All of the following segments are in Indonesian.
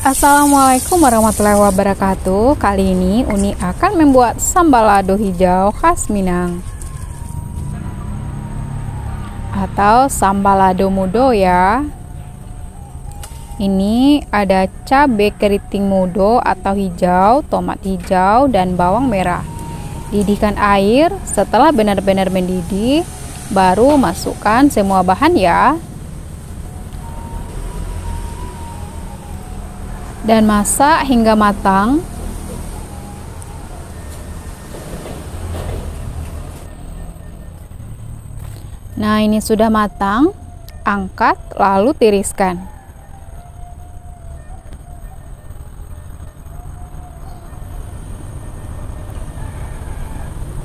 Assalamualaikum warahmatullahi wabarakatuh. Kali ini Uni akan membuat sambal lado hijau khas Minang atau sambal lado mudo ya. Ini ada cabai keriting mudo atau hijau, tomat hijau, dan bawang merah. Didihkan air, setelah benar-benar mendidih baru masukkan semua bahan ya. Dan masak hingga matang. Nah, ini sudah matang, angkat lalu tiriskan.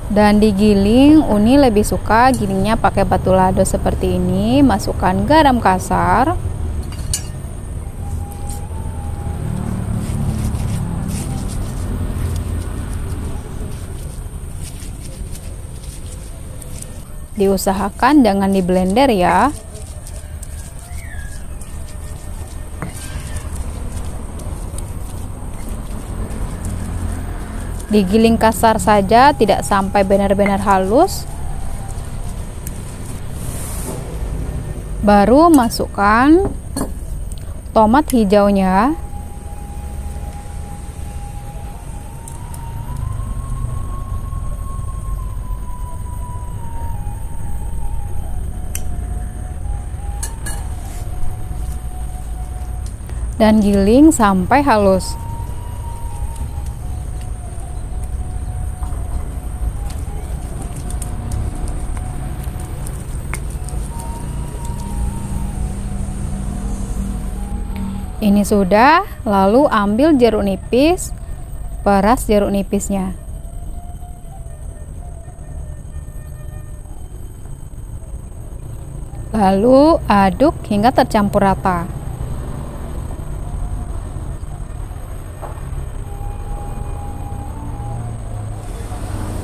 Dan digiling, Uni lebih suka gilingnya pakai batu lado seperti ini. Masukkan garam kasar. Diusahakan jangan di blender ya. Digiling kasar saja, tidak sampai benar-benar halus. Baru masukkan tomat hijaunya. Dan giling sampai halus. Ini sudah, lalu ambil jeruk nipis, peras jeruk nipisnya. Lalu aduk hingga tercampur rata.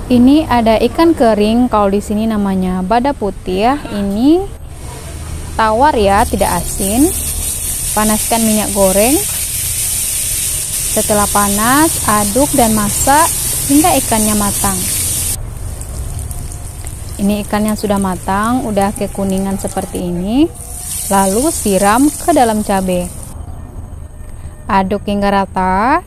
Ini ada ikan kering, kalau di sini namanya bada putih ya. Ini tawar ya, tidak asin. Panaskan minyak goreng. Setelah panas, aduk dan masak hingga ikannya matang. Ini ikan yang sudah matang, udah kekuningan seperti ini. Lalu siram ke dalam cabai. Aduk hingga rata.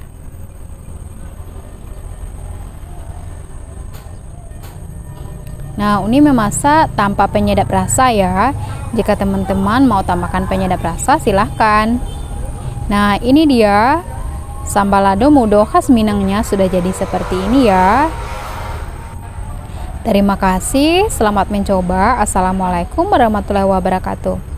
Nah, Uni memasak tanpa penyedap rasa ya. Jika teman-teman mau tambahkan penyedap rasa, silahkan. Nah, ini dia sambal lado mudo khas Minangnya sudah jadi seperti ini ya. Terima kasih, selamat mencoba. Assalamualaikum warahmatullahi wabarakatuh.